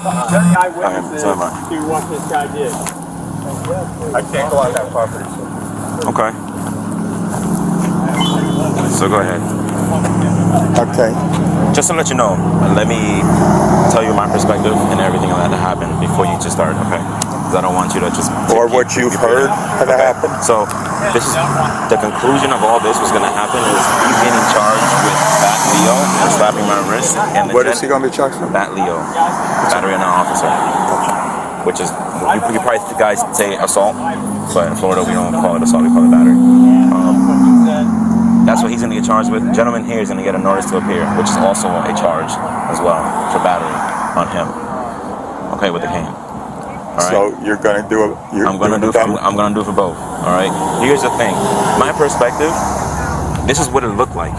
Any eyewitnesses to what this guy did? I can't go on that property. Okay. So go ahead. Okay. Just to let you know, let me tell you my perspective and everything that happened before you just start, okay? Because I don't want you to just... Or what you've heard had happened. So, this is the conclusion of all this was going to happen is he's getting charged with Bat Leo for slapping my wrist. And what is he going to be charged for? Bat Leo, battery on an officer. Which is, you probably guys say assault, but in Florida we don't call it assault, we call it battery. That's what he's going to get charged with. The gentleman here is going to get a notice to appear, which is also a charge as well for battery on him. Okay, with the cane. All right. So you're going to do it. I'm going to do it for both. All right. Here's the thing. My perspective. This is what it looked like,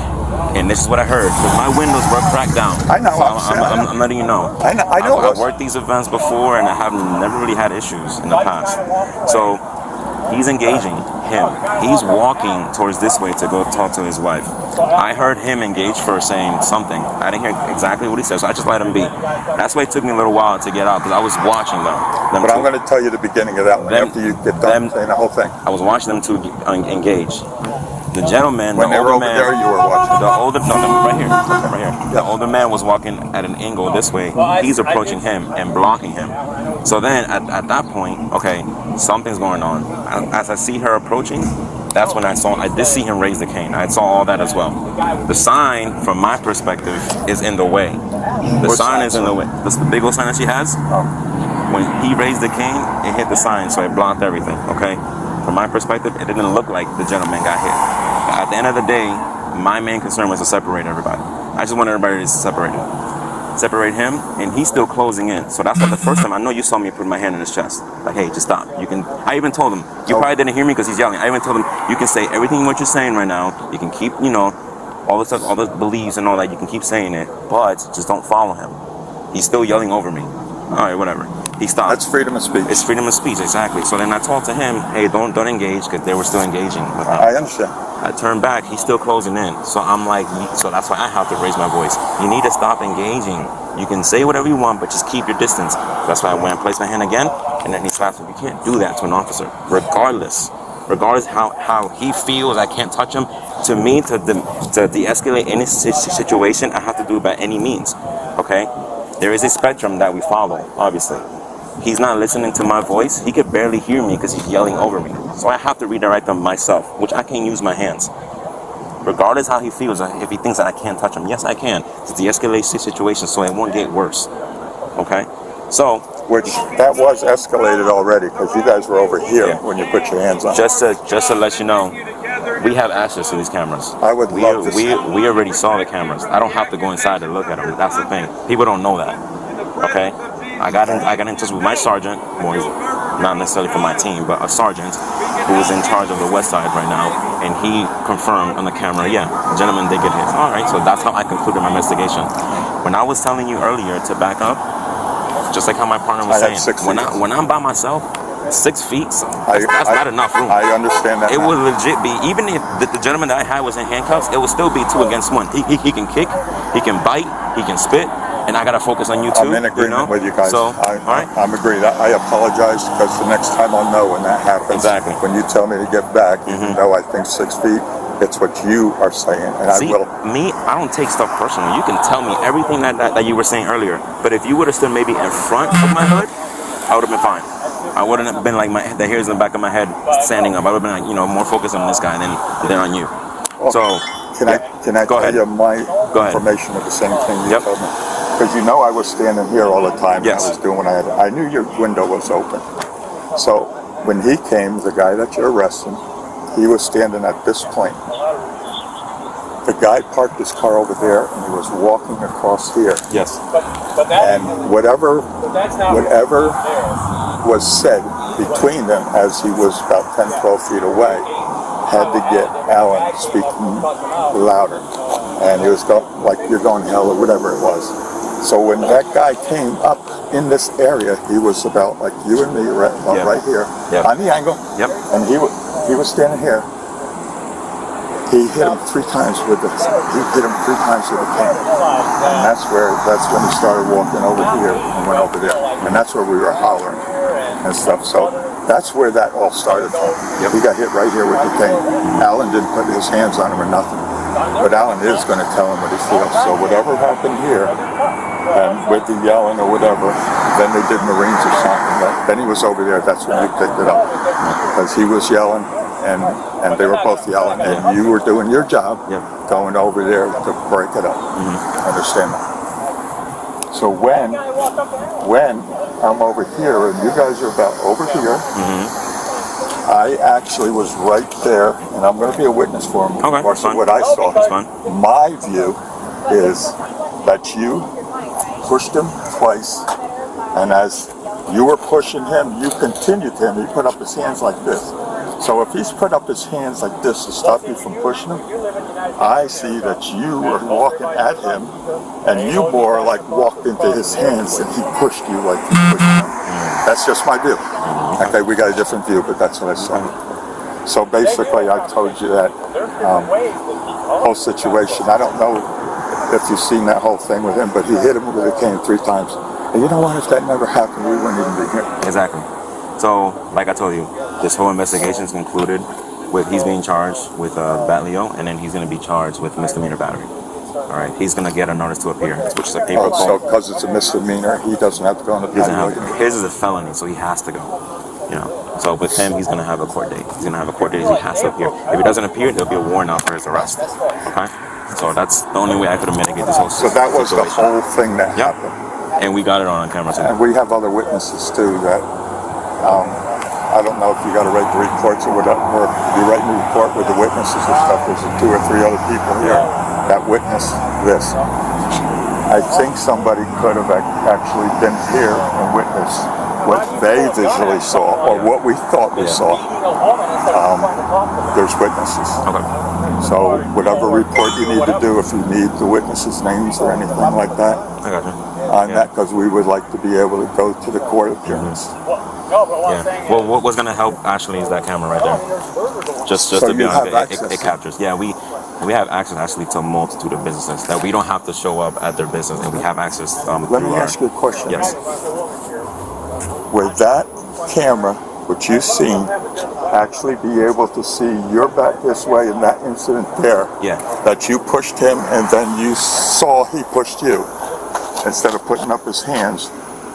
and this is what I heard. Because my windows were cracked down. I know. So I'm letting you know. I know. I've worked these events before, and I have never really had issues in the past. So he's engaging him. He's walking towards this way to go talk to his wife. I heard him engage first saying something. I didn't hear exactly what he said, so I just let him be. That's why it took me a little while to get out, because I was watching them. But I'm going to tell you the beginning of that one after you get done saying the whole thing. I was watching them two engage. The gentleman, when they were over there, you were watching. Right here. The older man was walking at an angle this way. He's approaching him and blocking him. So then, at that point, okay, something's going on. As I see her approaching, that's when I did see him raise the cane. I saw all that as well. The sign, from my perspective, is in the way. The sign is in the way. That's the big old sign that she has. When he raised the cane, it hit the sign, so it blocked everything, okay? From my perspective, it didn't look like the gentleman got hit. At the end of the day, my main concern was to separate everybody. I just wanted everybody to separate him, and he's still closing in. So that's not the first time. I know you saw me put my hand in his chest. Like, hey, just stop. You can. I even told him. You probably didn't hear me because he's yelling. I even told him, you can say everything what you're saying right now. You can keep, all the stuff, all the beliefs and all that. You can keep saying it, but just don't follow him. He's still yelling over me. All right, whatever. He stopped. That's freedom of speech. It's freedom of speech, exactly. So then I talked to him, hey, don't engage, because they were still engaging with him. I understand. I turned back, he's still closing in. So I'm like, so that's why I have to raise my voice. You need to stop engaging. You can say whatever you want, but just keep your distance. That's why I went and placed my hand again, and then he slapped me. You can't do that to an officer, regardless how he feels. I can't touch him. To me, to de-escalate any situation, I have to do it by any means, okay? There is a spectrum that we follow, obviously. He's not listening to my voice. He could barely hear me because he's yelling over me. So I have to redirect him myself, which I can't use my hands. Regardless how he feels, if he thinks that I can't touch him, yes, I can. To de-escalate the situation so it won't get worse. Okay? So... Which, that was escalated already, because you guys were over here when you put your hands on. Just to let you know, we have access to these cameras. I would love to see. We already saw the cameras. I don't have to go inside to look at them. That's the thing. People don't know that. Okay? I got in touch with my sergeant, well, he's not necessarily from my team, but a sergeant who is in charge of the west side right now, and he confirmed on the camera, yeah, the gentleman did get hit. All right, so that's how I concluded my investigation. When I was telling you earlier to back up, just like how my partner was saying, when I'm by myself, 6 feet, that's not enough room. I understand that. It would legit be, even if the gentleman that I had was in handcuffs, it would still be 2 against 1. He can kick, he can bite, he can spit, and I gotta focus on you too. I'm in agreement with you guys. So, I'm agreed. I apologize, because the next time I'll know when that happens. Exactly. When you tell me to get back, even though I think 6 feet, it's what you are saying, and I will. Me, I don't take stuff personally. You can tell me everything that you were saying earlier, but if you would have stood maybe in front of my hood, I would have been fine. I wouldn't have been like the hairs in the back of my head standing up. I would have been like, more focused on this guy than on you. Okay. So can I tell you my information of the same thing you told me? Because I was standing here all the time. Yes. I was doing what I had. I knew your window was open. So when he came, the guy that you're arresting, he was standing at this point. The guy parked his car over there, and he was walking across here. Yes. And whatever was said between them as he was about 10, 12 feet away had to get Alan speaking louder. And he was like, you're going hell, or whatever it was. So when that guy came up in this area, he was about like you and me, right here, on the angle. Yep. And he was standing here. he hit him 3 times with the cane. And that's when he started walking over here and went over there. And that's where we were hollering and stuff. So that's where that all started from. He got hit right here with the cane. Alan didn't put his hands on him or nothing. But Alan is going to tell him what he feels. So whatever happened here, and with the yelling or whatever, then they did Marines or something. Then he was over there. That's when you picked it up. Because he was yelling, and they were both yelling, and you were doing your job, going over there to break it up. Understand that? So when I'm over here, and you guys are about over here, I actually was right there, and I'm going to be a witness for him. Okay, of course, of what I saw. That's fine. My view is that you pushed him twice, and as you were pushing him, you continued him. He put up his hands like this. So if he's put up his hands like this to stop you from pushing him, I see that you were walking at him, and you more like walked into his hands, and he pushed you like he pushed him. That's just my view. Okay, we got a different view, but that's what I saw. So basically, I told you that whole situation. I don't know if you've seen that whole thing with him, but he hit him with a cane 3 times. And you know what? If that never happened, we wouldn't even be here. Exactly. So, like I told you, this whole investigation is concluded with he's being charged with Batlio, and then he's going to be charged with misdemeanor battery. All right, he's going to get a notice to appear, which is a paper call. So because it's a misdemeanor, he doesn't have to go on the patio? His is a felony, so he has to go. You know, so with him, he's going to have a court date. He's going to have a court date. He has to appear. If he doesn't appear, there'll be a warrant out for his arrest. Okay, so that's the only way I could have mitigated this whole situation. So that was the whole thing that happened. And we got it on camera too. And we have other witnesses too that I don't know if you got to write the reports or whatever, or you write the report with the witnesses and stuff. There's 2 or 3 other people here that witnessed this. I think somebody could have actually been here and witnessed what they visually saw, or what we thought we saw. There's witnesses. Okay. So whatever report you need to do, if you need the witnesses' names or anything like that, I got you. On that, because we would like to be able to go to the court appearance. Yeah. Well, what was going to help actually is that camera right there. Just So to be you have honest, access. it captures. Yeah, we have access actually to a multitude of businesses that we don't have to show up at their business, and we have access. Let me ask you a question. Yes. Would that camera, which you've seen, actually be able to see your back this way in that incident there? Yeah. That you pushed him and then you saw he pushed you, instead of putting up his hands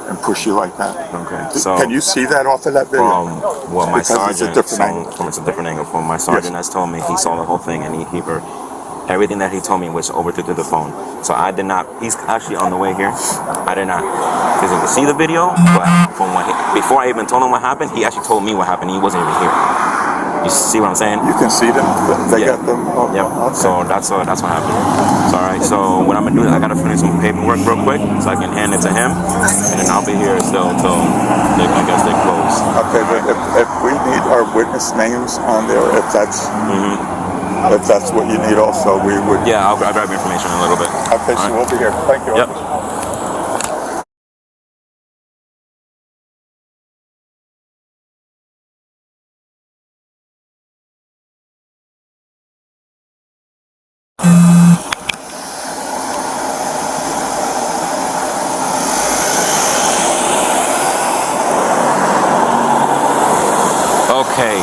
and push you like that. Okay. So can you see that off of that video? Well, my Because sergeant. it's a different angle. It's a different angle. From my sergeant has told me he saw the whole thing, and he heard everything that he told me was overtook to the phone. So I did not. He's actually on the way here. I did not physically see the video, but from before I even told him what happened, he actually told me what happened. He wasn't even here. You see what I'm saying? You can see them. They got them. Oh, yep. Okay. So that's what happened. So, all right. So what I'm gonna do is I gotta finish some paperwork real quick so I can hand it to him, and then I'll be here still until I guess they close. Okay, but if we need our witness names on there, if that's what you need, also we would. Yeah, I'll grab your information in a little bit. Okay, so we'll be here. Thank you. Yep. Okay,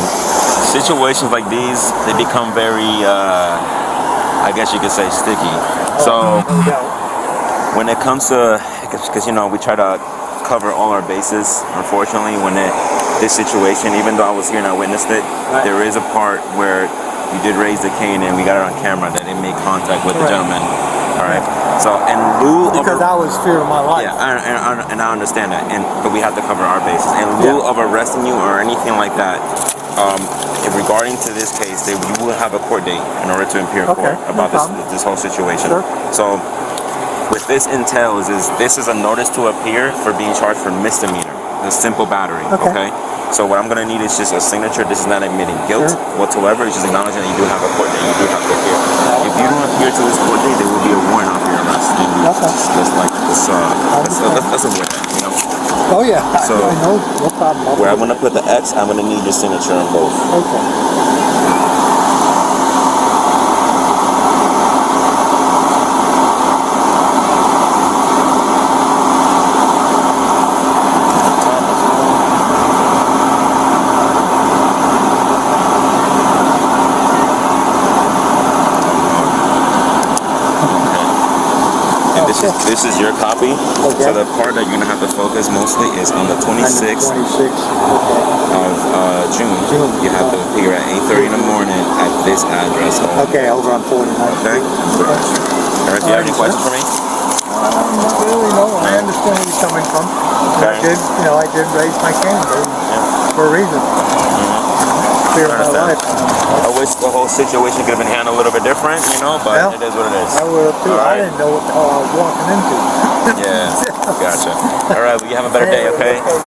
situations like these, they become very, I guess you could say, sticky. So when it comes to, because we try to cover all our bases, unfortunately, when this situation, even though I was here and I witnessed it, there is a part where you did raise the cane and we got it on camera that it made contact with the gentleman. All right. So in lieu of because I was fearing my life. Yeah, and I understand that, but we have to cover our bases. In lieu of arresting you or anything like that, regarding to this case, you will have a court date in order to appear in court about this whole situation. Sure. So what this entails is this is a notice to appear for being charged for misdemeanor, a simple battery. Okay. So what I'm going to need is just a signature. This is not admitting guilt whatsoever. It's just acknowledging that you do have a court date. You do have to appear. If you don't appear to this court date, there will be a warrant out for your arrest. Just like this. Let's avoid that. Oh yeah. So I know. No problem. Where I'm going to put the X, I'm going to need your signature on both. Okay. And this is your copy. Okay. So the part that you're gonna have to focus mostly is on the 26th 26. of June. You have to be here at 8:30 in the morning at this address. Okay, over on 49. Okay. Eric, do you have any questions for me? Not really, no. I understand where you're coming from. Okay. I did raise my cane for a reason. Fear of my life. I wish the whole situation could have been handled a little bit different, but it is what it is. I would have too. All right. I didn't know what the hell I was walking into. Yeah, gotcha. All right, well, you have a better day, okay?